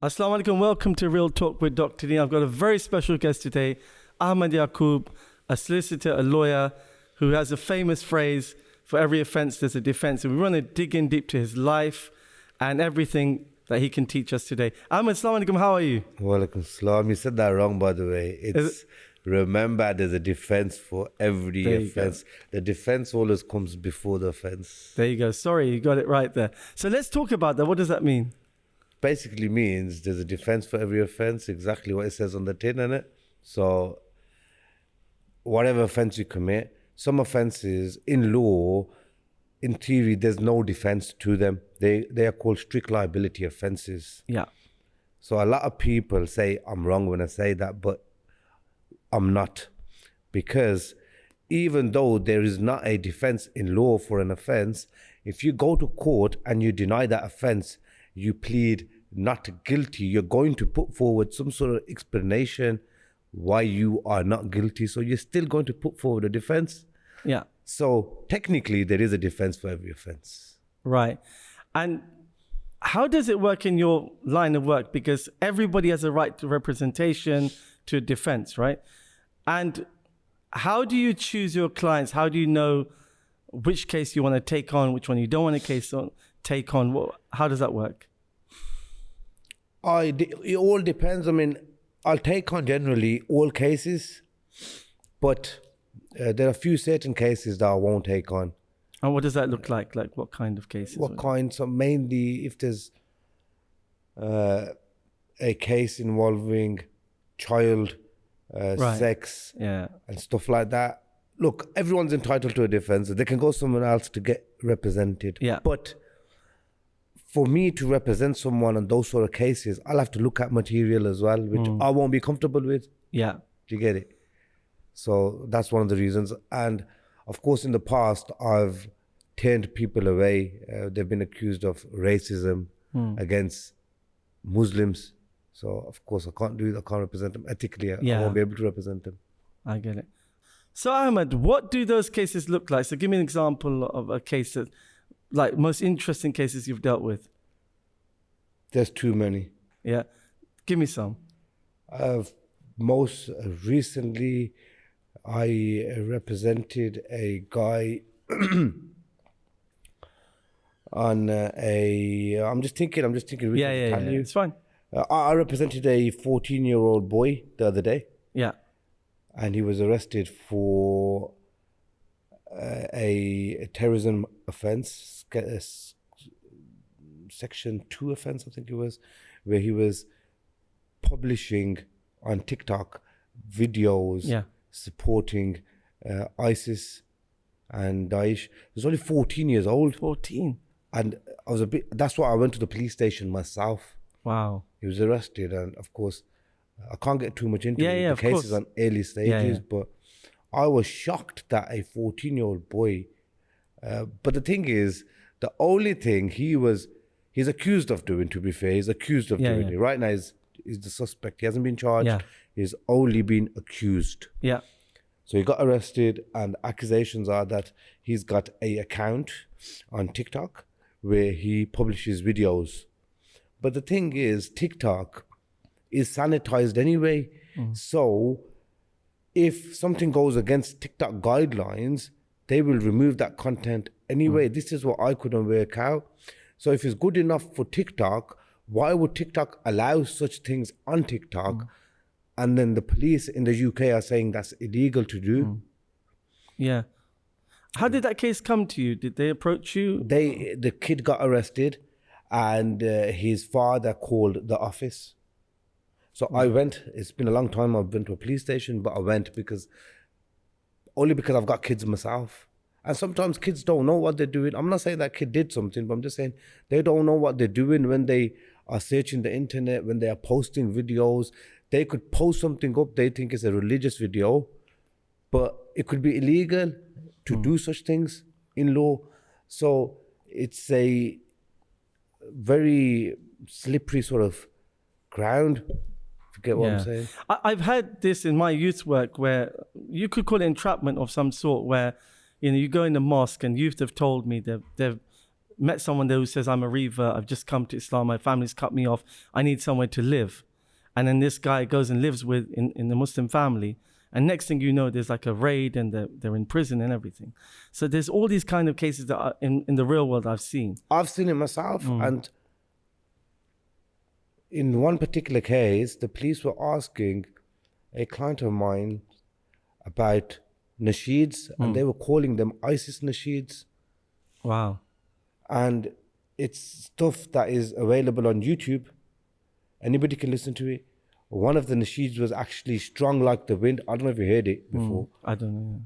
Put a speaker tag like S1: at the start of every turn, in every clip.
S1: Assalamu alaikum, welcome to Real Talk with Dr. Dean. I've got a very special guest today, Ahmed Yaqoob, a solicitor, a lawyer, who has a famous phrase, for every offense there's a defense. And we want to dig in deep to his life and everything that he can teach us today. Ahmed, assalamu alaikum, how are you?
S2: Walaikum salam. You said that wrong, by the way. It's remember, there's a defense for every offense. The defense always comes before the offense.
S1: There you go. Sorry, you got it right there. So let's talk about that. What does that mean?
S2: Basically means there's a defense for every offense, exactly what it says on the tin, innit? So whatever offense you commit, some offenses in law, in theory, there's no defense to them. They are called strict liability offenses.
S1: Yeah.
S2: So a lot of people say I'm wrong when I say that, but I'm not. Because even though there is not a defense in law for an offense, if you go to court and you deny that offense, you plead not guilty, you're going to put forward some sort of explanation why you are not guilty. So you're still going to put forward a defense.
S1: Yeah.
S2: So technically there is a defense for every offense.
S1: Right. And how does it work in your line of work? Because everybody has a right to representation, to defense, right? And how do you choose your clients? How do you know which case you want to take on, which one you don't want to take on? How does that work?
S2: It all depends. I mean, I'll take on generally all cases, but there are a few certain cases that I won't take on.
S1: And what does that look like? Like what kind of cases?
S2: What kind? So mainly if there's a case involving child sex and stuff like that. Look, everyone's entitled to a defense. They can go somewhere else to get represented.
S1: Yeah.
S2: But for me to represent someone in those sort of cases, I'll have to look at material as well, which I won't be comfortable with.
S1: Yeah.
S2: Do you get it? So that's one of the reasons. And of course, in the past, I've turned people away. They've been accused of racism against Muslims. So of course, I can't do it. I can't represent them ethically. I won't be able to represent them.
S1: I get it. So Ahmed, what do those cases look like? So give me an example of a case that, like, most interesting cases you've dealt with.
S2: There's too many.
S1: Yeah. Give me some.
S2: Most recently, I represented a guy on I'm just thinking.
S1: Yeah. It's fine.
S2: I represented a 14-year-old boy the other day.
S1: Yeah.
S2: And he was arrested for a terrorism offense, section 2 offense, I think it was, where he was publishing on TikTok videos supporting ISIS and Daesh. He was only 14 years old.
S1: 14.
S2: And that's why I went to the police station myself.
S1: Wow.
S2: He was arrested, and of course, I can't get too much into it. The case is on early stages, but I was shocked that a 14-year-old boy, but the thing is, the only thing he's accused of doing, to be fair, he's accused of doing it. Right now, he's the suspect. He hasn't been charged. Yeah. He's only been accused.
S1: Yeah.
S2: So he got arrested, and accusations are that he's got an account on TikTok where he publishes videos. But the thing is, TikTok is sanitized anyway. So if something goes against TikTok guidelines, they will remove that content anyway. This is what I couldn't work out. So if it's good enough for TikTok, why would TikTok allow such things on TikTok? And then the police in the UK are saying that's illegal to do.
S1: Yeah. How did that case come to you? Did they approach you?
S2: The kid got arrested, and his father called the office. So I went. It's been a long time I've been to a police station, but I went only because I've got kids myself. And sometimes kids don't know what they're doing. I'm not saying that kid did something, but I'm just saying they don't know what they're doing when they are searching the internet, when they are posting videos. They could post something up they think is a religious video, but it could be illegal to do such things in law. So it's a very slippery sort of ground. Get what I'm saying?
S1: I've had this in my youth work where you could call it entrapment of some sort, where you go in the mosque, and youth have told me they've met someone there who says, I'm a revert, I've just come to Islam, my family's cut me off, I need somewhere to live. And then this guy goes and lives in the Muslim family. And next thing you know, there's like a raid and they're in prison and everything. So there's all these kind of cases that are in the real world I've seen.
S2: I've seen it myself. And in one particular case, the police were asking a client of mine about nasheeds, and they were calling them ISIS nasheeds.
S1: Wow.
S2: And it's stuff that is available on YouTube. Anybody can listen to it. One of the nasheeds was actually Strong Like the Wind. I don't know if you heard it before.
S1: I don't know.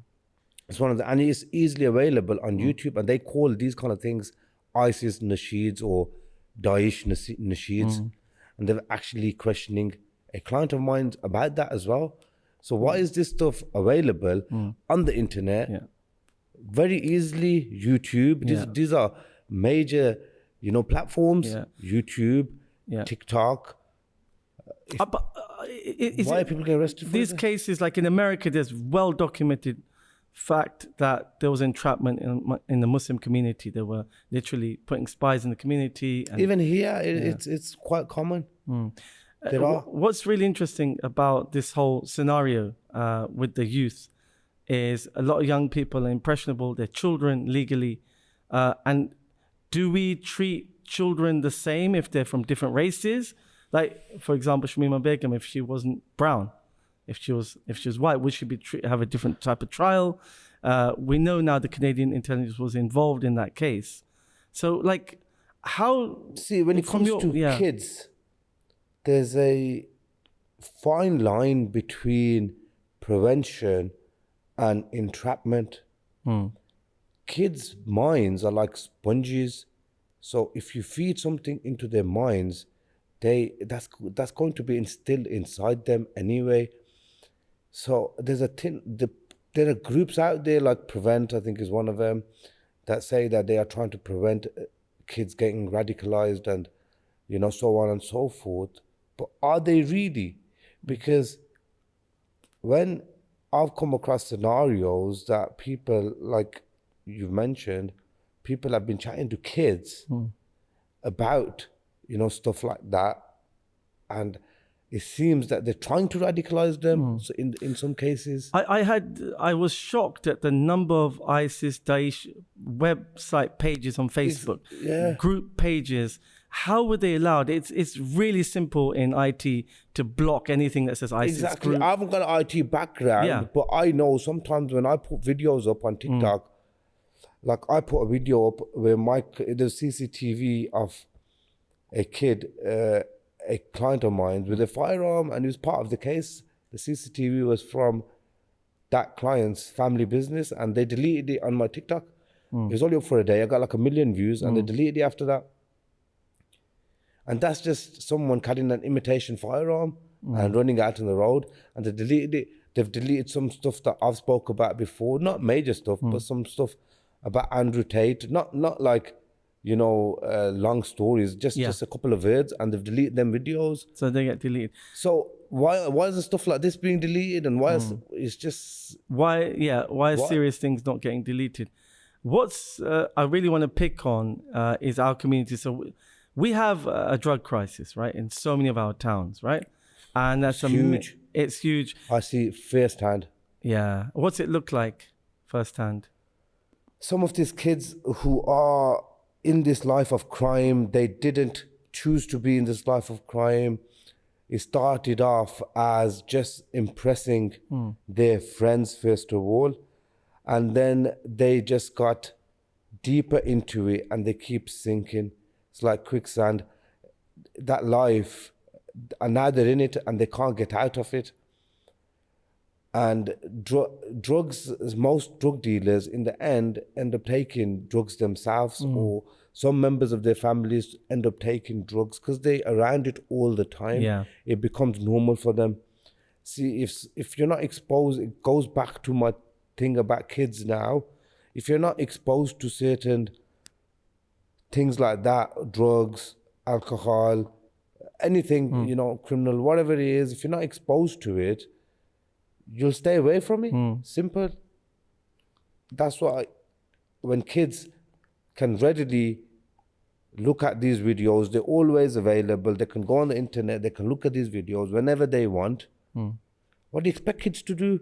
S2: It's one of the, and it's easily available on YouTube, and they call these kind of things ISIS nasheeds or Daesh nasheeds. And they're actually questioning a client of mine about that as well. So why is this stuff available on the internet?
S1: Yeah.
S2: Very easily, YouTube. These are major, platforms.
S1: Yeah.
S2: YouTube,
S1: Yeah.
S2: TikTok. Why are people getting arrested for
S1: these
S2: this?
S1: cases, like in America, there's well documented fact that there was entrapment in the Muslim community. They were literally putting spies in the community. And
S2: Even here, it's quite common. There are.
S1: What's really interesting about this whole scenario with the youth is a lot of young people are impressionable. They're children legally. And do we treat children the same if they're from different races? Like, for example, Shamima Begum, if she wasn't brown, if she was white, would she have a different type of trial? We know now the Canadian intelligence was involved in that case. So, like, how...
S2: See, when it comes to kids, there's a fine line between prevention and entrapment. Kids' minds are like sponges. So if you feed something into their minds, that's going to be instilled inside them anyway. So there are groups out there like Prevent, I think is one of them, that say that they are trying to prevent kids getting radicalized and, so on and so forth. But are they really? Because when I've come across scenarios that people, like you've mentioned, people have been chatting to kids about, stuff like that. And it seems that they're trying to radicalize them. So in some cases,
S1: I was shocked at the number of ISIS Daesh website pages on Facebook, group pages. How were they allowed? It's really simple in IT to block anything that says ISIS
S2: exactly.
S1: group.
S2: I haven't got an IT background, but I know sometimes when I put videos up on TikTok, like I put a video up where there's CCTV of a kid, a client of mine with a firearm, and he was part of the case. The CCTV was from that client's family business, and they deleted it on my TikTok. It was only up for a day. I got like 1 million views, and they deleted it after that. And that's just someone carrying an imitation firearm and running out on the road, and they deleted it. They've deleted some stuff that I've spoke about before, not major stuff, but some stuff about Andrew Tate, not like, long stories, just a couple of words, and they've deleted them videos.
S1: So they get deleted.
S2: So why is the stuff like this being deleted, and why is it's just
S1: why serious things not getting deleted? What's I really want to pick on is our community. So we have a drug crisis, right, in so many of our towns, right, and that's
S2: huge.
S1: It's huge.
S2: I see firsthand.
S1: Yeah, what's it look like firsthand?
S2: Some of these kids who are in this life of crime, they didn't choose to be in this life of crime. It started off as just impressing their friends, first of all. And then they just got deeper into it, and they keep sinking. It's like quicksand. That life, and now they're in it and they can't get out of it. And drugs, most drug dealers in the end up taking drugs themselves, or some members of their families end up taking drugs because they're around it all the time.
S1: Yeah.
S2: It becomes normal for them. See, if you're not exposed, it goes back to my thing about kids now. If you're not exposed to certain things like that, drugs, alcohol, anything, criminal, whatever it is, if you're not exposed to it, you'll stay away from it. Simple. That's why when kids can readily look at these videos. They're always available. They can go on the internet. They can look at these videos whenever they want. What do you expect kids to do?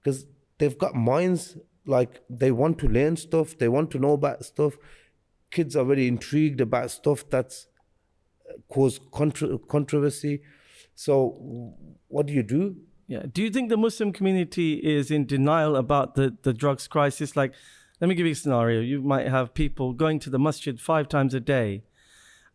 S2: Because they've got minds, like they want to learn stuff. They want to know about stuff. Kids are very intrigued about stuff that's caused controversy. So what do you do?
S1: Yeah. Do you think the Muslim community is in denial about the drugs crisis? Like, let me give you a scenario. You might have people going to the masjid 5 times a day,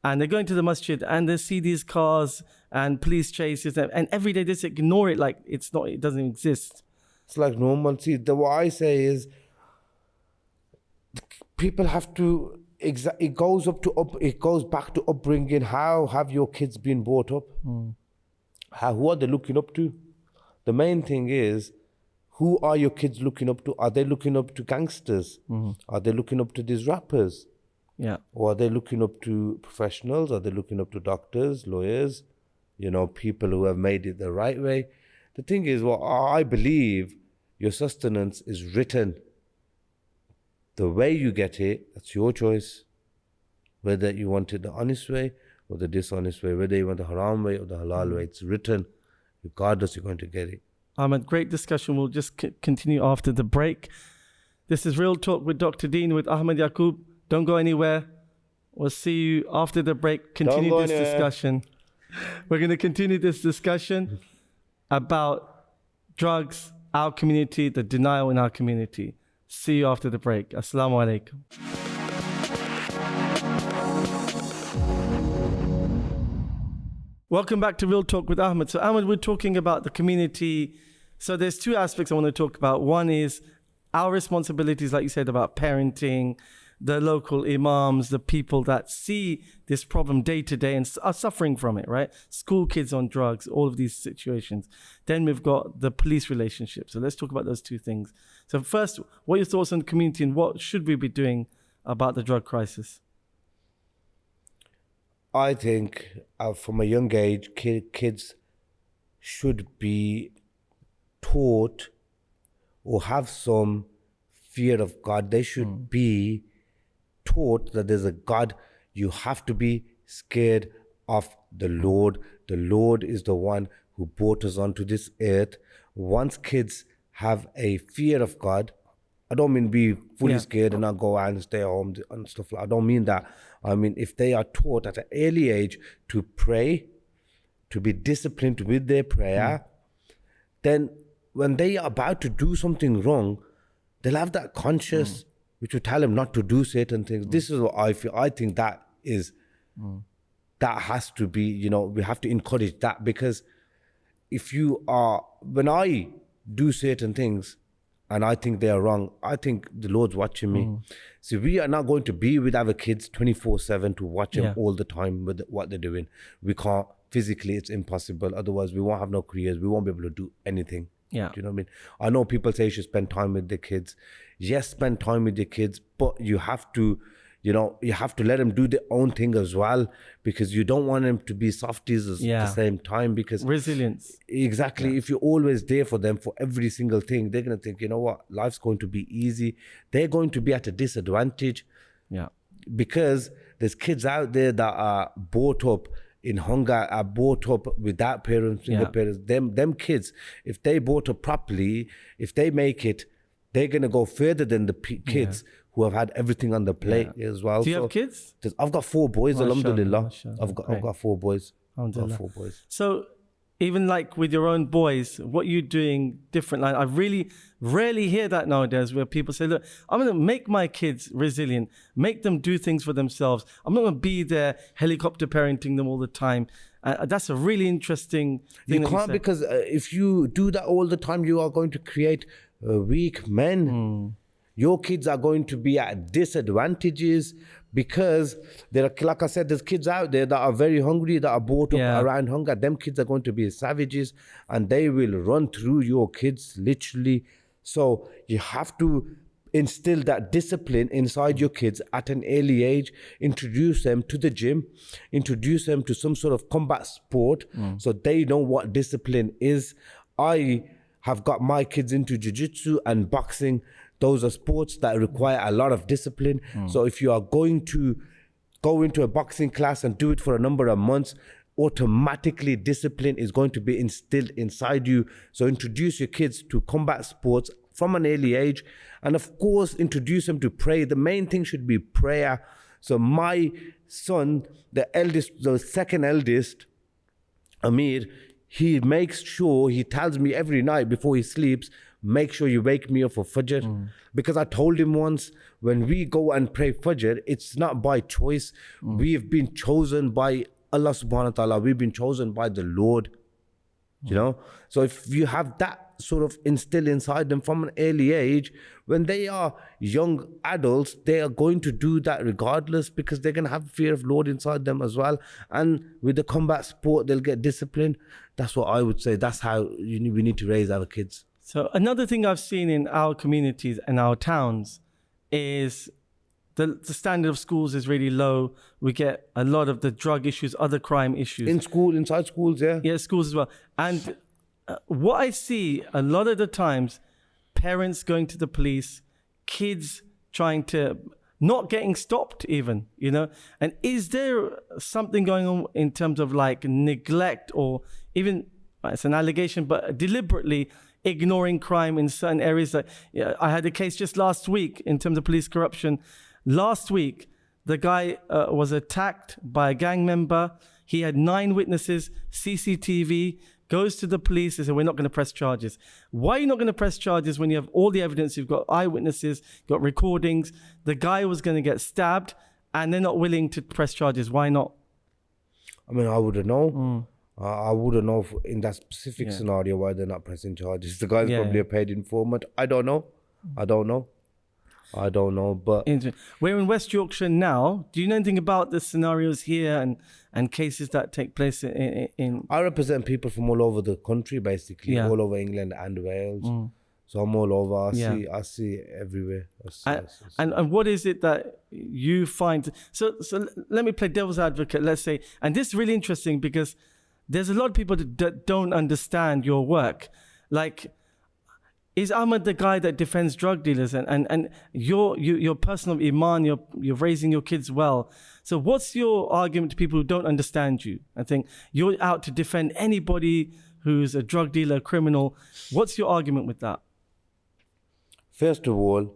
S1: and they're going to the masjid and they see these cars and police chases, and every day they just ignore it like it doesn't exist.
S2: It's like normal. See, what I say is people have to, it goes back to upbringing. How have your kids been brought up? Who are they looking up to? The main thing is, who are your kids looking up to? Are they looking up to gangsters? Are they looking up to these rappers?
S1: Yeah.
S2: Or are they looking up to professionals? Are they looking up to doctors, lawyers, people who have made it the right way? The thing is, I believe your sustenance is written. The way you get it, that's your choice. Whether you want it the honest way or the dishonest way, whether you want the haram way or the halal way, it's written. Regardless, you're going to get it.
S1: Ahmed, great discussion. We'll just continue after the break. This is Real Talk with Dr. Dean with Ahmed Yaqoob. Don't go anywhere. We'll see you after the break. Continue this discussion. We're going to continue this discussion about drugs, our community, the denial in our community. See you after the break. Assalamu alaikum. Welcome back to Real Talk with Ahmed. So Ahmed, we're talking about the community. So there's 2 aspects I want to talk about. One is our responsibilities, like you said, about parenting, the local imams, the people that see this problem day to day and are suffering from it, right? School kids on drugs, all of these situations. Then we've got the police relationship. So let's talk about those 2 things. So first, what are your thoughts on the community and what should we be doing about the drug crisis?
S2: I think from a young age, kids should be taught or have some fear of God. They should be taught that there's a God. You have to be scared of the Lord. The Lord is the one who brought us onto this earth. Once kids have a fear of God, I don't mean be fully scared and not go out and stay home and stuff like that. I don't mean that. I mean, if they are taught at an early age to pray, to be disciplined with their prayer, then when they are about to do something wrong, they'll have that conscience which will tell them not to do certain things. This is what I feel. I think that is, that has to be, we have to encourage that, because when I do certain things, and I think they are wrong, I think the Lord's watching me. See, we are not going to be with our kids 24/7 to watch them all the time with what they're doing. We can't, physically, it's impossible. Otherwise, we won't have no careers. We won't be able to do anything.
S1: Yeah.
S2: Do you know what I mean? I know people say you should spend time with the kids. Yes, spend time with your kids, but you have to, you have to let them do their own thing as well, because you don't want them to be softies at the same time, because
S1: resilience.
S2: Exactly. If you're always there for them for every single thing, they're going to think, you know what, life's going to be easy. They're going to be at a disadvantage.
S1: Yeah.
S2: Because there's kids out there that are brought up in hunger, are brought up without parents, single parents. Them kids, if they brought up properly, if they make it, they're going to go further than the kids who have had everything on the plate as well.
S1: Do you have kids?
S2: I've got 4 boys, alhamdulillah. I've got 4 boys.
S1: Alhamdulillah.
S2: I've got 4 boys.
S1: So even like with your own boys, what you're doing different. Like, I really rarely hear that nowadays, where people say, look, I'm going to make my kids resilient, make them do things for themselves. I'm not going to be there helicopter parenting them all the time. That's a really interesting thing.
S2: You can't, because if you do that all the time, you are going to create weak men. Your kids are going to be at disadvantages, because there are, like I said, there's kids out there that are very hungry, that are brought up around hunger. Them kids are going to be savages, and they will run through your kids, literally. So you have to instill that discipline inside your kids at an early age. Introduce them to the gym, introduce them to some sort of combat sport, so they know what discipline is. I have got my kids into jiu-jitsu and boxing. Those are sports that require a lot of discipline. So if you are going to go into a boxing class and do it for a number of months, automatically discipline is going to be instilled inside you. So introduce your kids to combat sports from an early age, and of course introduce them to prayer. The main thing should be prayer. So my son, the second eldest, Amir, he makes sure, he tells me every night before he sleeps, make sure you wake me up for Fajr. Because I told him once, when we go and pray Fajr, it's not by choice. We've been chosen by Allah subhanahu wa ta'ala. We've been chosen by the Lord. You know? So if you have that sort of instilled inside them from an early age, when they are young adults, they are going to do that regardless, because they're going to have fear of Lord inside them as well. And with the combat sport, they'll get disciplined. That's what I would say. That's how we need to raise our kids.
S1: So another thing I've seen in our communities and our towns is the standard of schools is really low. We get a lot of the drug issues, other crime issues.
S2: Inside schools, yeah.
S1: Yeah, schools as well. And what I see a lot of the times, parents going to the police, kids trying to, not getting stopped even, you know? And is there something going on in terms of like neglect, or even, it's an allegation, but deliberately ignoring crime in certain areas? That, I had a case just last week in terms of police corruption. Last week, the guy was attacked by a gang member. He had 9 witnesses, CCTV, goes to the police. They said, we're not going to press charges. Why are you not going to press charges when you have all the evidence? You've got eyewitnesses, got recordings. The guy was going to get stabbed and they're not willing to press charges. Why not?
S2: I mean, I wouldn't know. I wouldn't know in that specific scenario why they're not pressing charges. The guy's probably a paid informant. I don't know. But
S1: we're in West Yorkshire now. Do you know anything about the scenarios here and cases that take place in?
S2: I represent people from all over the country, basically, all over England and Wales. So I'm all over. I see everywhere.
S1: And what is it that you find? So let me play devil's advocate. Let's say, and this is really interesting because there's a lot of people that don't understand your work. Like, is Ahmed the guy that defends drug dealers? And you're person of Iman, you're raising your kids well. So what's your argument to people who don't understand you? I think you're out to defend anybody who's a drug dealer, a criminal. What's your argument with that?
S2: First of all,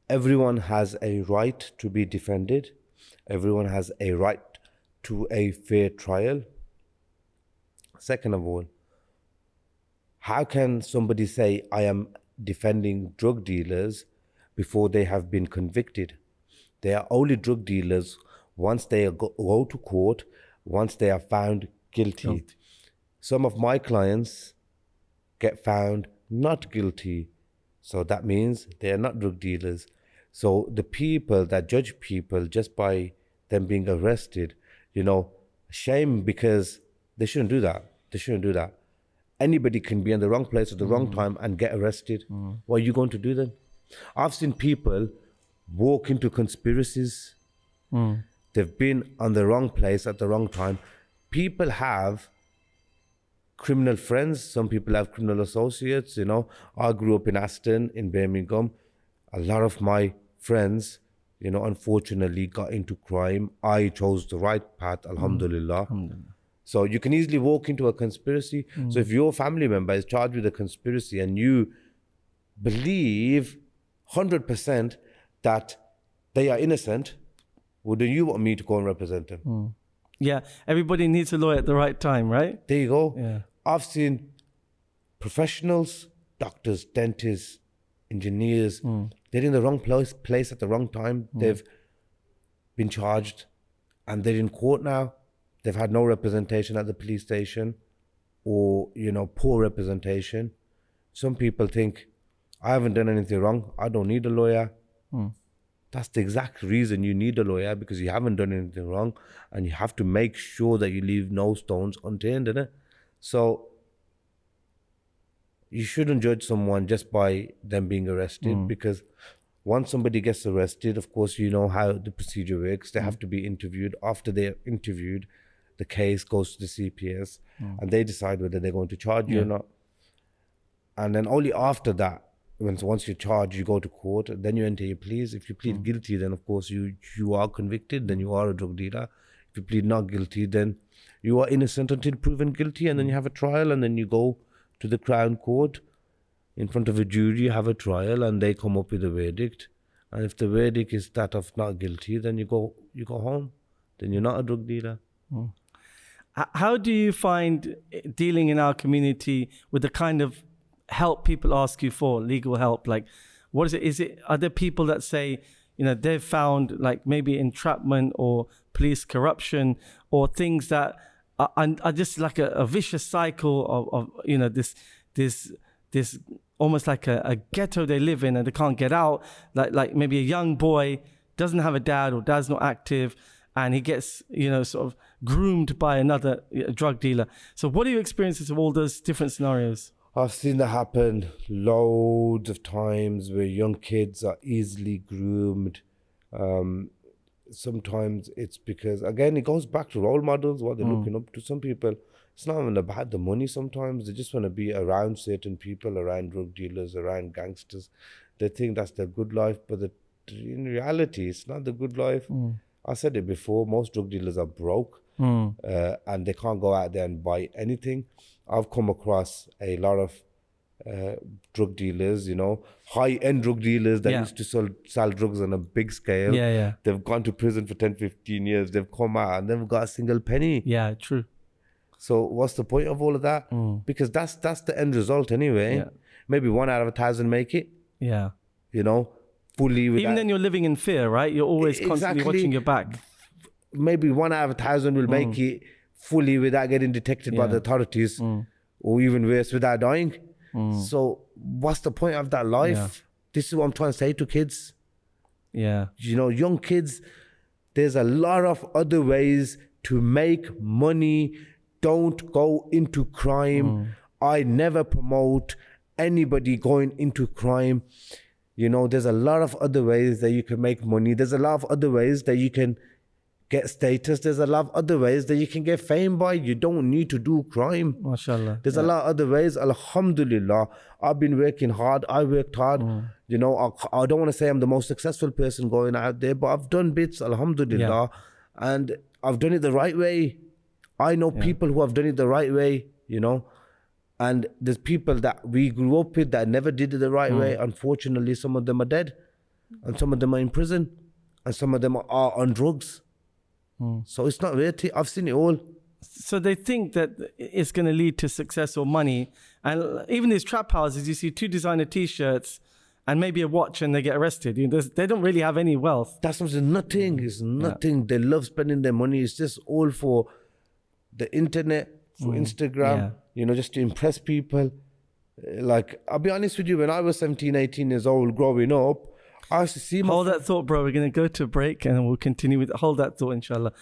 S2: everyone has a right to be defended. Everyone has a right to a fair trial. Second of all, how can somebody say, I am defending drug dealers before they have been convicted? They are only drug dealers once they go to court, once they are found guilty. Some of my clients get found not guilty. So that means they are not drug dealers. So the people that judge people just by them being arrested, shame, because they shouldn't do that. Anybody can be in the wrong place at the wrong time and get arrested. What are you going to do then? I've seen people walk into conspiracies. They've been on the wrong place at the wrong time. People have criminal friends. Some people have criminal associates. I grew up in Aston, in Birmingham. A lot of my friends, unfortunately got into crime. I chose the right path, alhamdulillah. So you can easily walk into a conspiracy. So if your family member is charged with a conspiracy and you believe 100% that they are innocent, well, do you want me to go and represent them?
S1: Yeah, everybody needs a lawyer at the right time, right?
S2: There you go.
S1: Yeah.
S2: I've seen professionals, doctors, dentists, engineers, they're in the wrong place at the wrong time. They've been charged and they're in court now. They've had no representation at the police station, or, poor representation. Some people think, I haven't done anything wrong. I don't need a lawyer. That's the exact reason you need a lawyer, because you haven't done anything wrong and you have to make sure that you leave no stones unturned, innit? So you shouldn't judge someone just by them being arrested, because once somebody gets arrested, of course, you know how the procedure works. They have to be interviewed. After they're interviewed, the case goes to the CPS and they decide whether they're going to charge you or not. And then only after that, once you're charged, you go to court, then you enter your pleas. If you plead guilty, then of course you are convicted, then you are a drug dealer. If you plead not guilty, then you are innocent until proven guilty, and then you have a trial, and then you go to the Crown Court in front of a jury, you have a trial, and they come up with a verdict. And if the verdict is that of not guilty, then you go home. Then you're not a drug dealer.
S1: How do you find dealing in our community with the kind of help people ask you for, legal help? Like, what is it? Are there people that say, they've found like maybe entrapment or police corruption or things that are just like a vicious cycle of this almost like a ghetto they live in and they can't get out. Like maybe a young boy doesn't have a dad or dad's not active, and he gets, sort of groomed by another drug dealer. So what are your experiences of all those different scenarios?
S2: I've seen that happen loads of times where young kids are easily groomed. Sometimes it's because, again, it goes back to role models, what they're looking up to. Some people, it's not even about the money sometimes. They just want to be around certain people, around drug dealers, around gangsters. They think that's their good life, but in reality, it's not the good life. I said it before, most drug dealers are broke and they can't go out there and buy anything. I've come across a lot of drug dealers, high-end drug dealers that used to sell drugs on a big scale. They've gone to prison for 10, 15 years. They've come out and they've got a single penny.
S1: Yeah, true.
S2: So what's the point of all of that? Because that's the end result anyway. Maybe 1 out of 1,000 make it.
S1: Yeah.
S2: Fully with
S1: even then you're living in fear, right? You're always constantly watching your back.
S2: Maybe 1 out of 1,000 will make it fully without getting detected by the authorities, or even worse, without dying. So what's the point of that life? This is what I'm trying to say to kids. Young kids, there's a lot of other ways to make money. Don't go into crime. I never promote anybody going into crime. There's a lot of other ways that you can make money. There's a lot of other ways that you can get status. There's a lot of other ways that you can get fame by. You don't need to do crime.
S1: MashaAllah.
S2: There's a lot of other ways. Alhamdulillah. I've been working hard. I worked hard. I don't want to say I'm the most successful person going out there, but I've done bits, alhamdulillah. And I've done it the right way. I know people who have done it the right way, And there's people that we grew up with that never did it the right way. Unfortunately, some of them are dead. And some of them are in prison. And some of them are on drugs. So it's not worth it. I've seen it all.
S1: So they think that it's going to lead to success or money. And even these trap houses, you see 2 designer T-shirts and maybe a watch and they get arrested. They don't really have any wealth.
S2: That's nothing. It's nothing. They love spending their money. It's just all for the internet, for Instagram, just to impress people. Like, I'll be honest with you, when I was 17, 18 years old growing up, I used to see
S1: Hold that thought, bro. We're going to go to a break and we'll continue with Hold that thought, inshallah.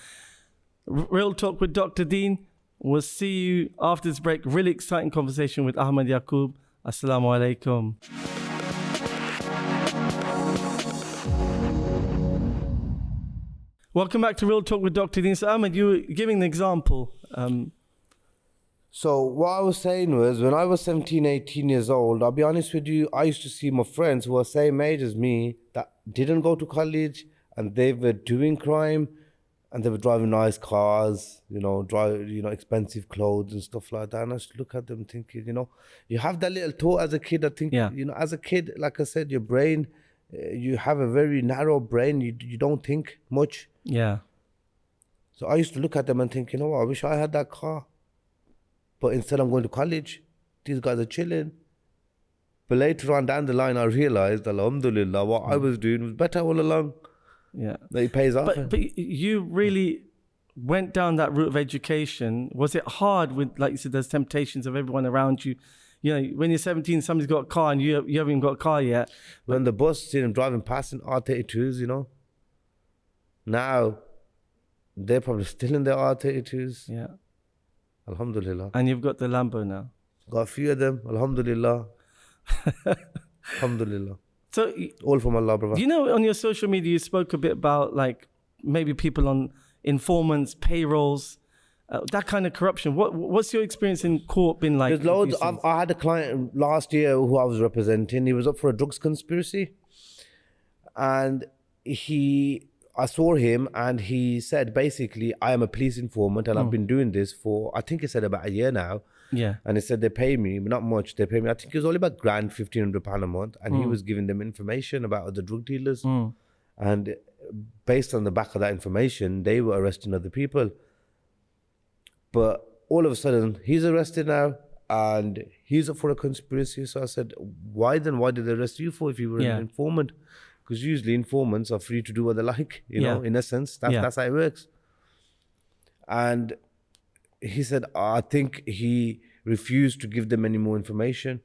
S1: Real Talk with Dr. Deen. We'll see you after this break. Really exciting conversation with Ahmed Yaqoob. Assalamu alaikum. Welcome back to Real Talk with Dr. Deen. So Ahmed, you were giving an example.
S2: So what I was saying was, when I was 17, 18 years old, I'll be honest with you, I used to see my friends who were same age as me that didn't go to college and they were doing crime and they were driving nice cars, expensive clothes and stuff like that. And I used to look at them thinking, you have that little thought as a kid. I think, as a kid, like I said, your brain, you have a very narrow brain. You don't think much.
S1: Yeah.
S2: So I used to look at them and think, I wish I had that car. But instead I'm going to college. These guys are chilling. But later on down the line, I realized, alhamdulillah, what I was doing was better all along.
S1: Yeah.
S2: That it pays off.
S1: But you really went down that route of education. Was it hard with, like you said, there's temptations of everyone around you? When you're 17, somebody's got a car and you haven't even got a car yet.
S2: When the bus, see them driving past in R32s, Now, they're probably still in their R32s.
S1: Yeah.
S2: Alhamdulillah.
S1: And you've got the Lambo now.
S2: Got a few of them. Alhamdulillah. Alhamdulillah.
S1: So
S2: all from Allah, brother.
S1: On your social media, you spoke a bit about like maybe people on informants, payrolls. that kind of corruption. What's your experience in court been like?
S2: There's loads.
S1: with these things?
S2: I had a client last year who I was representing. He was up for a drugs conspiracy, and I saw him, and he said basically, I am a police informant, and I've been doing this for, I think he said about a year now.
S1: Yeah.
S2: And he said they pay me, but not much. They pay me, I think it was only about £1,500 a month, and he was giving them information about other drug dealers. And based on the back of that information, they were arresting other people. But all of a sudden, he's arrested now, and he's up for a conspiracy. So I said, why then? Why did they arrest you for if you were an informant? Because usually informants are free to do what they like, you know, in essence. That's how it works. And he said, I think he refused to give them any more information,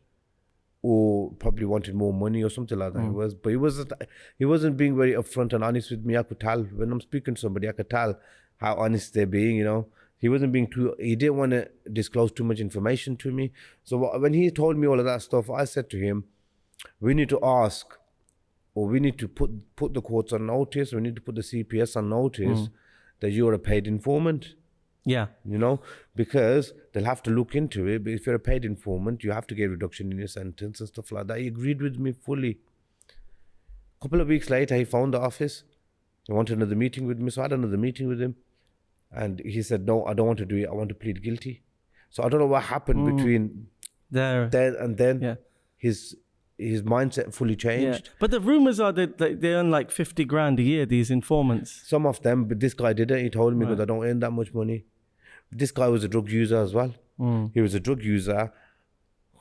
S2: or probably wanted more money or something like that. But he wasn't being very upfront and honest with me. I could tell when I'm speaking to somebody, I could tell how honest they're being, you know. He didn't want to disclose too much information to me. So when he told me all of that stuff, I said to him, we need to ask, or we need to put the courts on notice, we need to put the CPS on notice that you're a paid informant.
S1: Yeah.
S2: You know, because they'll have to look into it. But if you're a paid informant, you have to get a reduction in your sentence and stuff like that. He agreed with me fully. A couple of weeks later, he found the office. He wanted another meeting with me. So I had another meeting with him. And he said, no, I don't want to do it. I want to plead guilty. So I don't know what happened between then and then.
S1: Yeah.
S2: His mindset fully changed.
S1: Yeah. But the rumors are that they earn like 50 grand a year, these informants.
S2: Some of them, but this guy didn't. He told me, because I don't earn that much money. This guy was a drug user as well. He was a drug user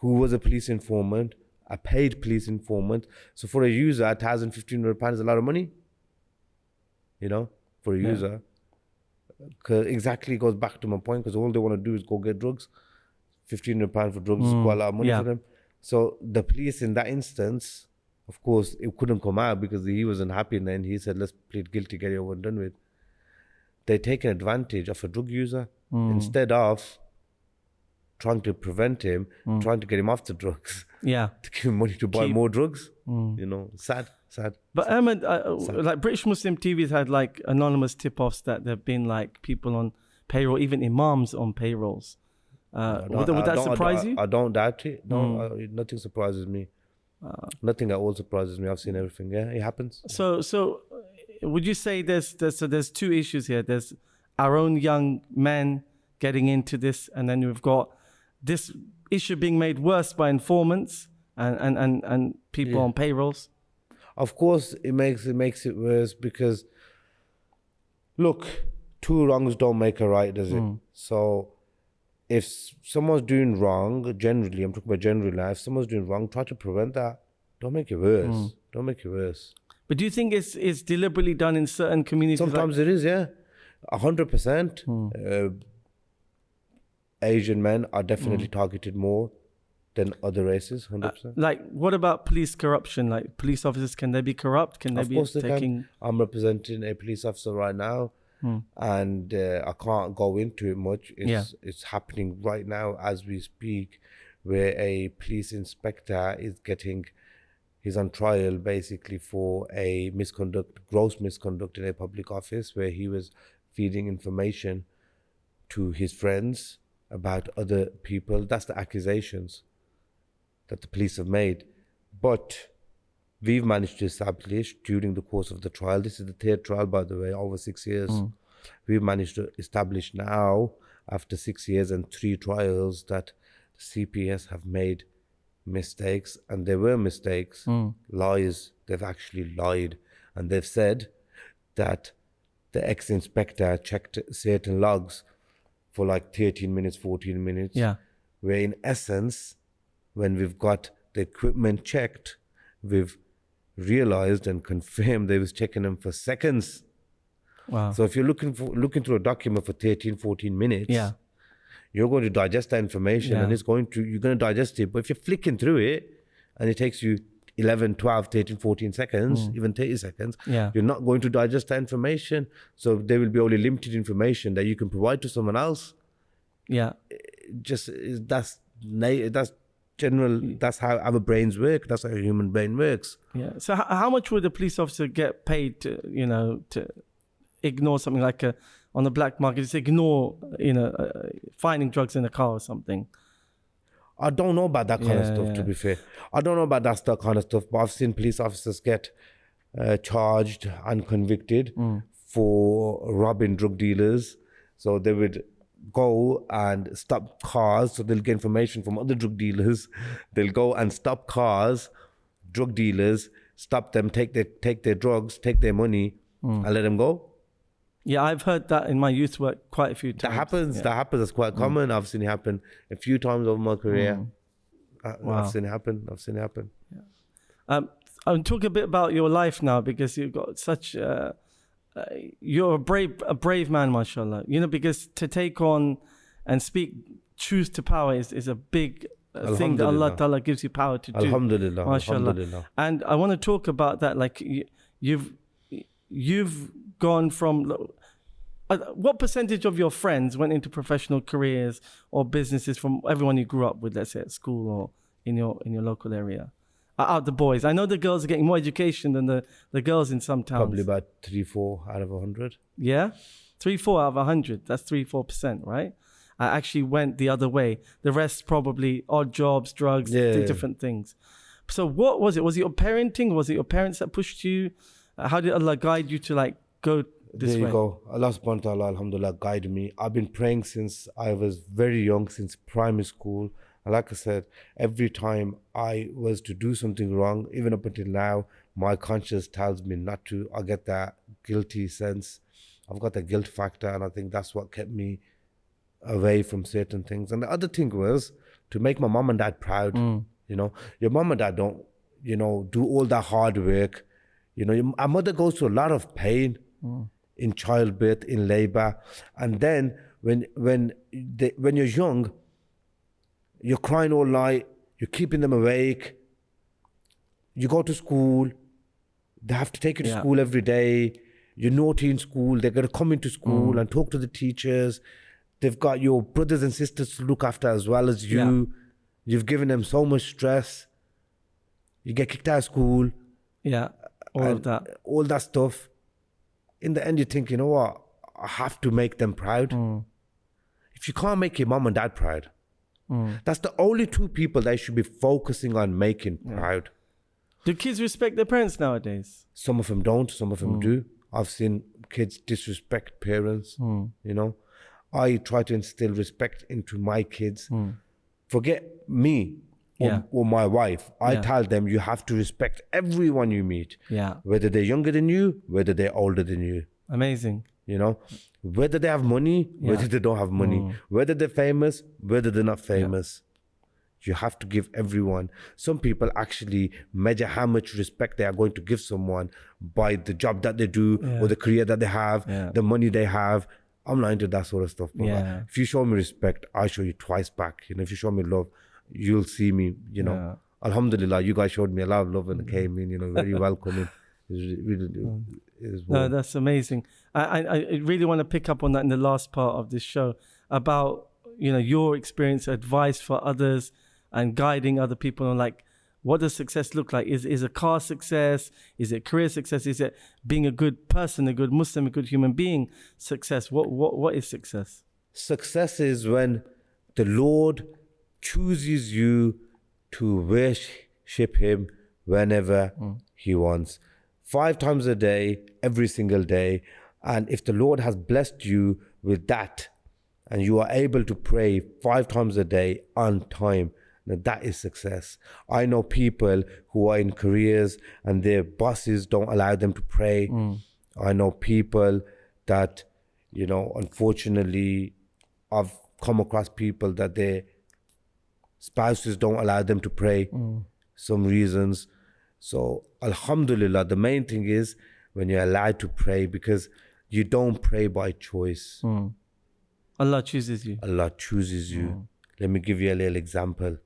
S2: who was a police informant, a paid police informant. So for a user, £1,500 is a lot of money, you know, for a user. Cause exactly goes back to my point, because all they want to do is go get drugs. £1,500 for drugs is quite a lot of money for them. So the police in that instance, of course, it couldn't come out because he wasn't happy, and then he said, let's plead guilty, get it over and done with. They're taking advantage of a drug user instead of trying to prevent him, trying to get him off the drugs.
S1: Yeah.
S2: To give him money to buy more drugs. You know, sad.
S1: But Ahmed, like British Muslim TV's had like anonymous tip-offs that there've been like people on payroll, even imams on payrolls. Would that surprise you?
S2: I don't doubt it. No, nothing surprises me. Nothing at all surprises me. I've seen everything. Yeah, it happens.
S1: So would you say there's two issues here? There's our own young men getting into this, and then we've got this issue being made worse by informants and people on payrolls.
S2: Of course, it makes it worse because, look, two wrongs don't make a right, does it? So if someone's doing wrong, generally, I'm talking about generally now, if someone's doing wrong, try to prevent that. Don't make it worse. Don't make it worse.
S1: But do you think it's deliberately done in certain communities?
S2: Sometimes it is, yeah. 100%. Asian men are definitely targeted more than other races, 100%.
S1: Like, what about police corruption? Like, police officers, can they be corrupt? Can they be taking...
S2: I'm representing a police officer right now, and I can't go into it much. It's happening right now as we speak, where a police inspector he's on trial basically for a gross misconduct in a public office, where he was feeding information to his friends about other people. That's the accusations that the police have made. But we've managed to establish during the course of the trial, this is the third trial, by the way, over 6 years. We've managed to establish now, after 6 years and 3 trials, that the CPS have made mistakes, and there were mistakes, lies. They've actually lied, and they've said that the ex-inspector checked certain logs for like 13 minutes, 14 minutes, where in essence, when we've got the equipment checked, we've realized and confirmed they was checking them for seconds.
S1: Wow.
S2: So if you're looking through a document for 13, 14 minutes, you're going to digest that information, and you're going to digest it. But if you're flicking through it and it takes you 11, 12, 13, 14 seconds, even 30 seconds, you're not going to digest that information. So there will be only limited information that you can provide to someone else.
S1: Yeah.
S2: That's general. That's how our brains work. That's how a human brain works.
S1: Yeah. So how much would a police officer get paid to ignore something like on the black market, just ignore, finding drugs in a car or something.
S2: I don't know about that kind of stuff, to be fair. I don't know about that kind of stuff, but I've seen police officers get charged and convicted for robbing drug dealers. So they would go and stop cars, so they'll get information from other drug dealers. They'll go and stop cars, drug dealers, stop them, take their drugs, take their money, and let them go.
S1: Yeah, I've heard that in my youth work quite a few times.
S2: That happens. That's quite common. I've seen it happen a few times over my career. I've seen it happen.
S1: I'll talk a bit about your life now, because you've got such you're a brave man, mashallah. Because to take on and speak truth to power is a big thing that Allah Ta'ala gives you power to do.
S2: Alhamdulillah.
S1: Mashallah.
S2: Alhamdulillah.
S1: And I want to talk about that. Like you've gone from what percentage of your friends went into professional careers or businesses from everyone you grew up with, let's say at school or in your local area? Out the boys. I know the girls are getting more education than the girls in some towns.
S2: Probably about 3-4 out of 100.
S1: Yeah? 3-4 out of 100. That's 3-4%, right? I actually went the other way. The rest probably odd jobs, drugs, different things. So what was it? Was it your parenting? Was it your parents that pushed you? How did Allah guide you to go this way?
S2: There you go. Allah subhanahu wa ta'ala, alhamdulillah, guided me. I've been praying since I was very young, since primary school. And like I said, every time I was to do something wrong, even up until now, my conscience tells me not to. I get that guilty sense. I've got the guilt factor, and I think that's what kept me away from certain things. And the other thing was to make my mom and dad proud. Your mom and dad don't, do all that hard work. Our mother goes through a lot of pain in childbirth, in labor. And then when you're young, you're crying all night, you're keeping them awake. You go to school, they have to take you to school every day. You're naughty in school, they're going to come into school and talk to the teachers. They've got your brothers and sisters to look after as well as you. Yeah. You've given them so much stress. You get kicked out of school.
S1: Yeah, all
S2: that stuff. In the end, you think, you know what? I have to make them proud. If you can't make your mom and dad proud, that's the only two people that you should be focusing on making proud.
S1: Do kids respect their parents nowadays?
S2: Some of them don't, some of them do. I've seen kids disrespect parents, I try to instill respect into my kids. Forget me or my wife. I tell them you have to respect everyone you meet. Yeah. Whether they're younger than you, whether they're older than you.
S1: Amazing.
S2: Whether they have money, whether they don't have money, whether they're famous, whether they're not famous. You have to give everyone. Some people actually measure how much respect they are going to give someone by the job that they do or the career that they have, the money they have. I'm not into that sort of stuff. But if you show me respect, I'll show you twice back. If you show me love, you'll see me, Alhamdulillah, you guys showed me a lot of love and came in, very welcoming.
S1: No, that's amazing. I really want to pick up on that in the last part of this show about, your experience, advice for others and guiding other people on what does success look like? Is a car success? Is it career success? Is it being a good person, a good Muslim, a good human being success? What is success?
S2: Success is when the Lord chooses you to worship Him whenever He wants. 5 times a day, every single day. And if the Lord has blessed you with that, and you are able to pray 5 times a day on time, now that is success. I know people who are in careers and their bosses don't allow them to pray. I know people that, unfortunately, I've come across people that their spouses don't allow them to pray, some reasons. So, alhamdulillah, the main thing is when you're allowed to pray, because you don't pray by choice.
S1: Allah chooses you.
S2: Allah chooses you. Let me give you a little example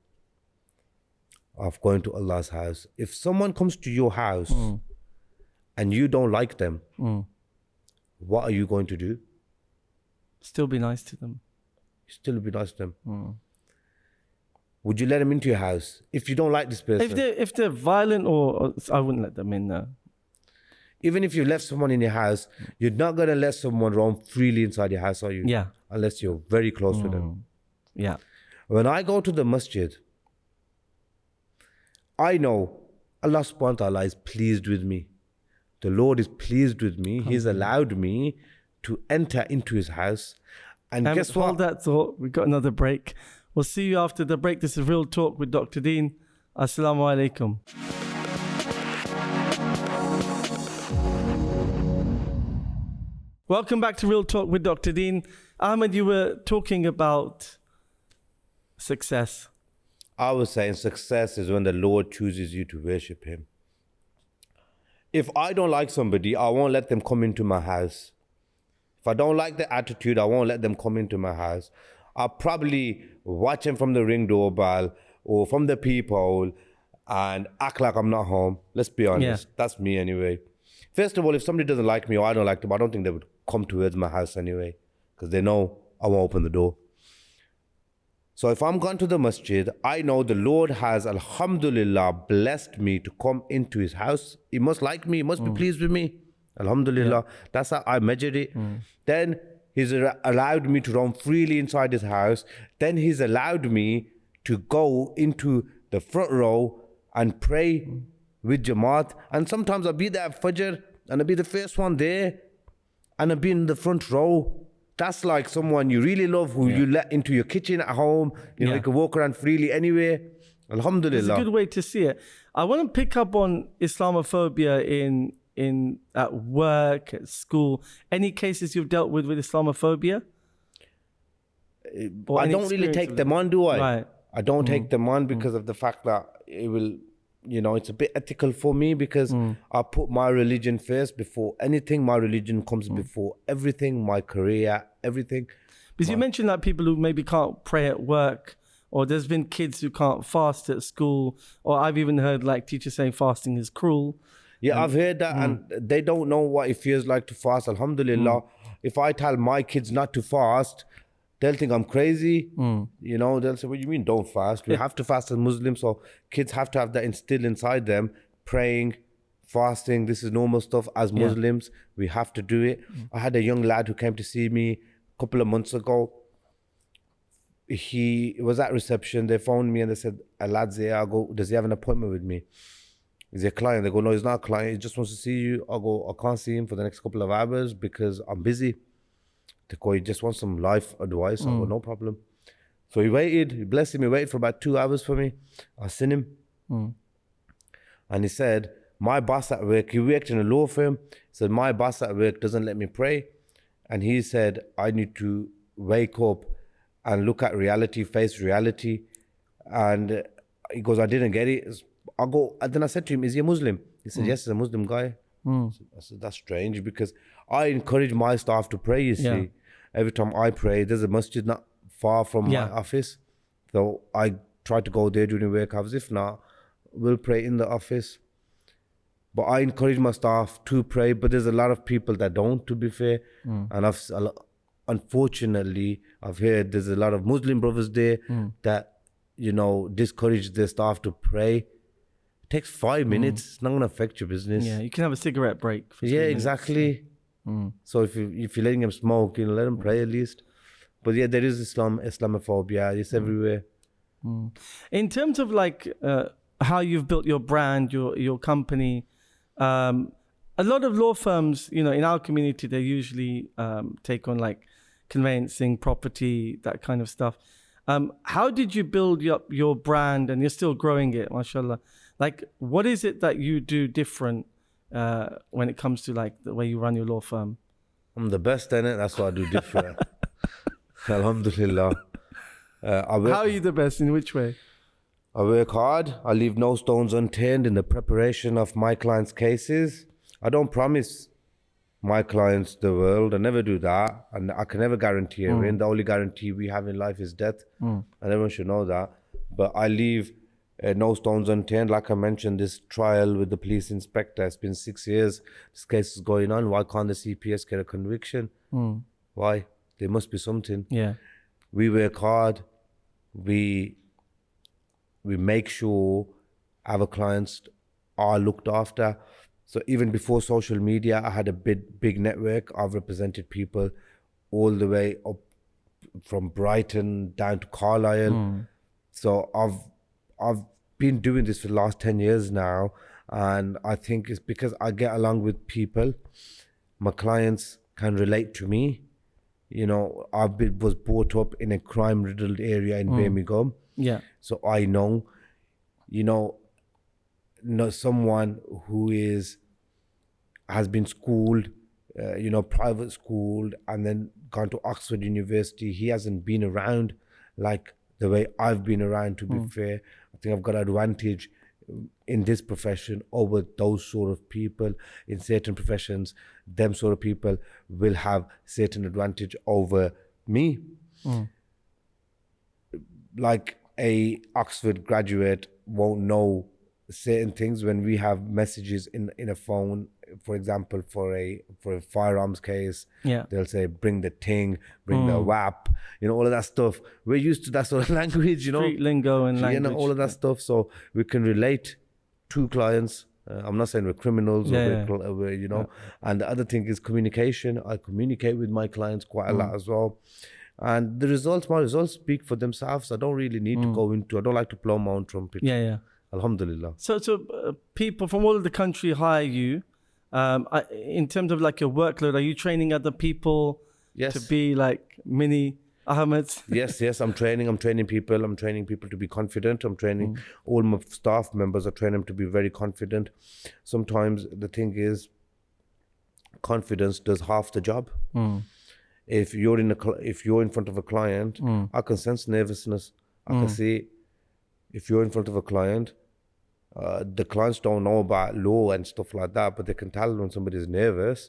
S2: of going to Allah's house. If someone comes to your house and you don't like them, what are you going to do?
S1: Still be nice to them.
S2: Still be nice to them. Would you let them into your house if you don't like this person?
S1: If they're violent or I wouldn't let them in there.
S2: Even if you left someone in your house, you're not going to let someone roam freely inside your house, are you?
S1: Yeah.
S2: Unless you're very close to them.
S1: Yeah.
S2: When I go to the masjid, I know Allah subhanahu wa ta'ala is pleased with me. The Lord is pleased with me. He's allowed me to enter into his house. And guess what?
S1: Hold that thought. We've got another break. We'll see you after the break. This is Real Talk with Dr. Deen. Assalamu alaikum. Welcome back to Real Talk with Dr. Deen. Ahmed, you were talking about success.
S2: I was saying success is when the Lord chooses you to worship him. If I don't like somebody, I won't let them come into my house. If I don't like their attitude, I won't let them come into my house. I'll probably watch them from the Ring doorbell or from the peephole and act like I'm not home. Let's be honest.
S1: Yeah.
S2: That's me anyway. First of all, if somebody doesn't like me or I don't like them, I don't think they would come towards my house anyway, because they know I won't open the door. So if I'm gone to the masjid, I know the Lord has, alhamdulillah, blessed me to come into his house. He must like me. He must be pleased with me. Alhamdulillah. That's how I measured it. Then he's allowed me to roam freely inside his house. Then he's allowed me to go into the front row and pray with Jamaat. And sometimes I'll be there at Fajr and I'll be the first one there and I'll be in the front row. That's like someone you really love who you let into your kitchen at home. You know, you can walk around freely anywhere. Alhamdulillah.
S1: It's a good way to see it. I want to pick up on Islamophobia in at work, at school. Any cases you've dealt with Islamophobia?
S2: I don't really take them on, do I?
S1: Right.
S2: I don't take them on because of the fact that it will, you know, it's a bit ethical for me because I put my religion first before anything. My religion comes before everything, my career, everything.
S1: Because you mentioned that people who maybe can't pray at work, or there's been kids who can't fast at school, or I've even heard like teachers saying fasting is cruel.
S2: Yeah, I've heard that, and they don't know what it feels like to fast. Alhamdulillah. If I tell my kids not to fast, they'll think I'm crazy. You know, they'll say, what do you mean don't fast? We have to fast as Muslims, so kids have to have that instilled inside them. Praying, fasting, this is normal stuff as Muslims. We have to do it. I had a young lad who came to see me a couple of months ago. He was at reception. They phoned me and they said, a lad's here. I go, does he have an appointment with me? Is he a client? They go, no, he's not a client. He just wants to see you. I go, I can't see him for the next couple of hours because I'm busy. They go, he just wants some life advice. I go, no problem. So he waited, bless him, he waited for about 2 hours for me. I seen him. And he said, my boss at work, he worked in a law firm. He said, my boss at work doesn't let me pray. And he said, I need to wake up and look at reality, face reality. And he goes, I didn't get it. I go, and then I said to him, is he a Muslim? He said, yes, he's a Muslim guy. I said, that's strange because I encourage my staff to pray, you see. Every time I pray, there's a masjid not far from my office. So I try to go there during work hours. If not, we'll pray in the office. But I encourage my staff to pray, but there's a lot of people that don't, to be fair. And unfortunately, I've heard there's a lot of Muslim brothers there that, you know, discourage their staff to pray. It takes 5 minutes. It's not going to affect your business.
S1: Yeah, you can have a cigarette break. For 3
S2: Yeah,
S1: minutes.
S2: exactly. So if you're letting them smoke, you know, let them pray at least. But yeah, there is Islamophobia. It's everywhere.
S1: In terms of like how you've built your brand, your company, a lot of law firms, you know, in our community, they usually take on like conveyancing, property, that kind of stuff. How did you build up your brand, and you're still growing it, mashallah? Like, what is it that you do different when it comes to like the way you run your law firm?
S2: I'm the best in it. That's what I do different. Alhamdulillah.
S1: How are you the best? In which way?
S2: I work hard. I leave no stones unturned in the preparation of my clients' cases. I don't promise my clients the world. I never do that. And I can never guarantee a win. The only guarantee we have in life is death. And everyone should know that. But I leave no stones unturned. Like I mentioned, this trial with the police inspector, it's been 6 years. This case is going on. Why can't the CPS get a conviction? Why? There must be something.
S1: Yeah.
S2: We work hard. We make sure our clients are looked after. So even before social media, I had a big network. I've represented people all the way up from Brighton down to Carlisle. So I've been doing this for the last 10 years now, and I think it's because I get along with people. My clients can relate to me. You know, was brought up in a crime-riddled area in Birmingham.
S1: Yeah.
S2: So I know, you know someone who has been schooled, private schooled, and then gone to Oxford University. He hasn't been around like the way I've been around, to be fair. I think I've got an advantage in this profession over those sort of people. In certain professions, them sort of people will have certain advantage over me. Like a Oxford graduate won't know certain things when we have messages in a phone. For example, for a firearms case, they'll say, bring the ting, bring the WAP, all of that stuff. We're used to that sort of language,
S1: Street lingo and language.
S2: All of that stuff. So we can relate to clients. I'm not saying we're criminals, and the other thing is communication. I communicate with my clients quite a lot as well. And my results speak for themselves. I don't really need to go into, I don't like to blow my own trumpet. Alhamdulillah.
S1: So people from all over the country hire you. In terms of like your workload, are you training other people to be like mini Ahmeds?
S2: Yes. I'm training people. I'm training people to be confident. I'm training all my staff members. I train them to be very confident. Sometimes the thing is, confidence does half the job. If you're in front of a client, I can sense nervousness. I can see if you're in front of a client. The clients don't know about law and stuff like that, but they can tell when somebody's nervous.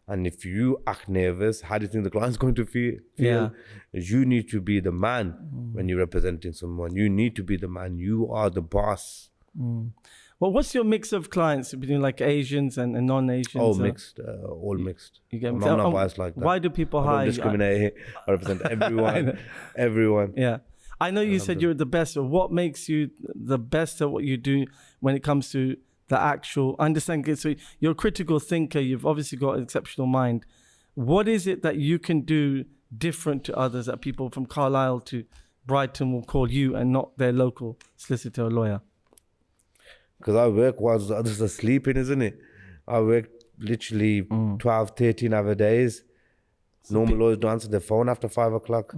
S2: And if you act nervous, how do you think the client's going to feel? You need to be the man when you're representing someone. You need to be the man. You are the boss.
S1: Well, what's your mix of clients between like Asians and non-Asians?
S2: Oh, mixed. All mixed.
S1: I'm
S2: not biased like that.
S1: Why do people hire?
S2: I don't discriminate. I represent everyone. Everyone.
S1: Yeah. I know you said you're the best, but what makes you the best at what you do when it comes to the actual understanding? So you're a critical thinker. You've obviously got an exceptional mind. What is it that you can do different to others that people from Carlisle to Brighton will call you and not their local solicitor or lawyer?
S2: Because I work whilst the others are sleeping, isn't it? I work literally 12, 13-hour days. Normal lawyers don't answer their phone after 5 o'clock.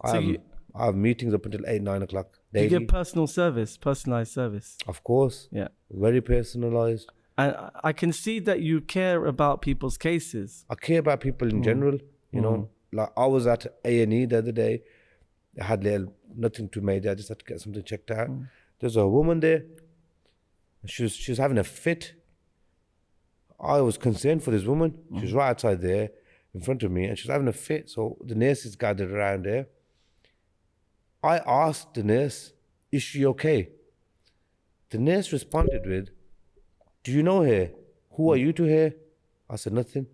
S2: I have meetings up until 8, 9 o'clock daily.
S1: You get personalized service.
S2: Of course.
S1: Yeah.
S2: Very personalized.
S1: And I can see that you care about people's cases.
S2: I care about people in general, Like I was at A&E the other day. I had nothing to make. I just had to get something checked out. There's a woman there. She was having a fit. I was concerned for this woman. She was right outside there in front of me and she was having a fit. So the nurses gathered around there. I asked the nurse, is she okay? The nurse responded with, do you know her? Who are you to her? I said, nothing.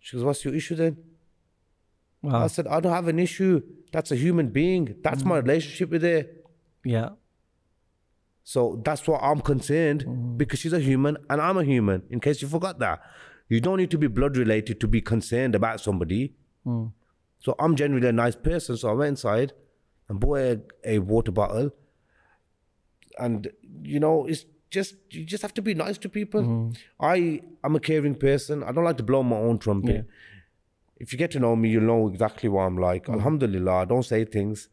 S2: She goes, what's your issue then? Wow. I said, I don't have an issue. That's a human being. That's my relationship with her.
S1: Yeah.
S2: So that's why I'm concerned, because she's a human and I'm a human, in case you forgot that. You don't need to be blood related to be concerned about somebody. So I'm generally a nice person. So I went inside and bought a water bottle. And, it's you just have to be nice to people. I'm a caring person. I don't like to blow my own trumpet. Yeah. If you get to know me, you'll know exactly what I'm like. Alhamdulillah, I don't say things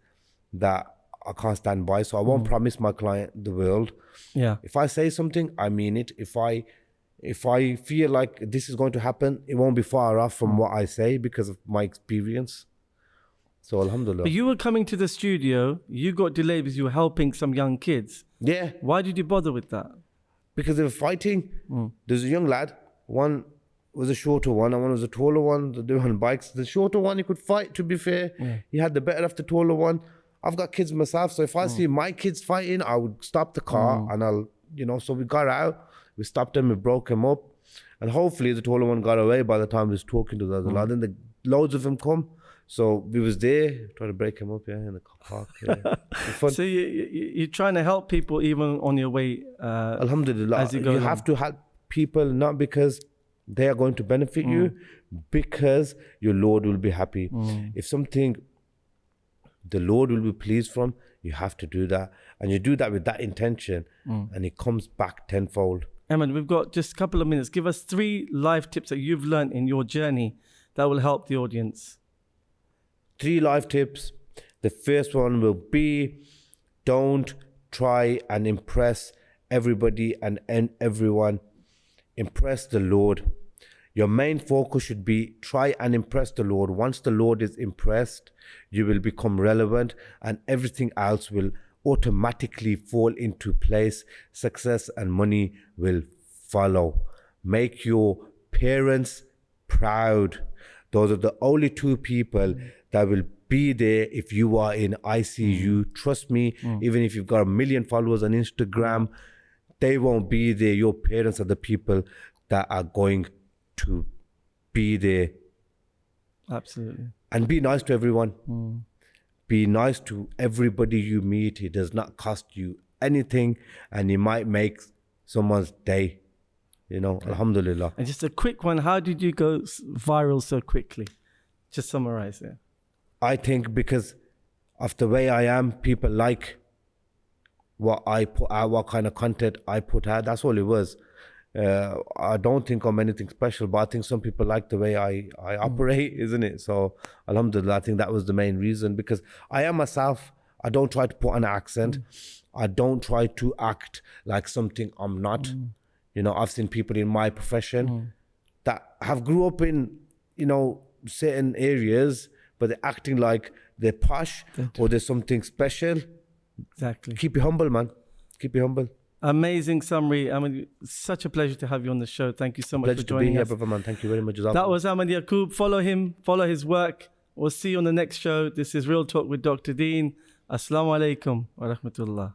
S2: that I can't stand by. So I won't promise my client the world.
S1: Yeah.
S2: If I say something, I mean it. If I feel like this is going to happen, it won't be far off from what I say because of my experience. So alhamdulillah.
S1: But you were coming to the studio, you got delayed because you were helping some young kids.
S2: Yeah.
S1: Why did you bother with that?
S2: Because they were fighting. There's a young lad. One was a shorter one and one was a taller one. They were on bikes. The shorter one, he could fight, to be fair. Yeah. He had the better of the taller one. I've got kids myself, so if I see my kids fighting, I would stop the car and I'll, so we got out. We stopped them, we broke him up. And hopefully the taller one got away by the time he was talking to the other lad. Then loads of them come. So we was there, trying to break him up, in the car park. Yeah.
S1: So you're trying to help people even on your way.
S2: Alhamdulillah,
S1: as you
S2: have to help people not because they are going to benefit you, because your Lord will be happy. If something the Lord will be pleased from, you have to do that. And you do that with that intention, and it comes back tenfold.
S1: Ahmed, we've got just a couple of minutes. Give us 3 life tips that you've learned in your journey that will help the audience.
S2: 3 life tips. The first one will be, don't try and impress everybody and everyone. Impress the Lord. Your main focus should be try and impress the Lord. Once the Lord is impressed, you will become relevant, and everything else will automatically fall into place. Success and money will follow. Make your parents proud. Those are the only 2 people that will be there if you are in ICU. Trust me, even if you've got 1 million followers on Instagram, they won't be there. Your parents are the people that are going to be there.
S1: Absolutely.
S2: And be nice to everyone. Be nice to everybody you meet. It does not cost you anything, and it might make someone's day. You know, alhamdulillah.
S1: And just a quick one, how did you go viral so quickly? Just summarize it.
S2: I think because of the way I am, people like what I put out, what kind of content I put out. That's all it was. I don't think I'm anything special, but I think some people like the way I operate, isn't it? So alhamdulillah, I think that was the main reason, because I am myself. I don't try to put on an accent. I don't try to act like something I'm not. You know, I've seen people in my profession that have grew up in, you know, certain areas, but they're acting like they're posh or there's something special.
S1: Exactly.
S2: Keep it humble, man. Keep it humble.
S1: Amazing summary. I mean, such a pleasure to have you on the show. Thank you so much
S2: Pleasure
S1: for joining
S2: to be
S1: us.
S2: here, brother, man. Thank you very much.
S1: That was Ahmed Yaqoob. Follow him, follow his work. We'll see you on the next show. This is Real Talk with Dr. Dean. Assalamu alaikum wa rahmatullah.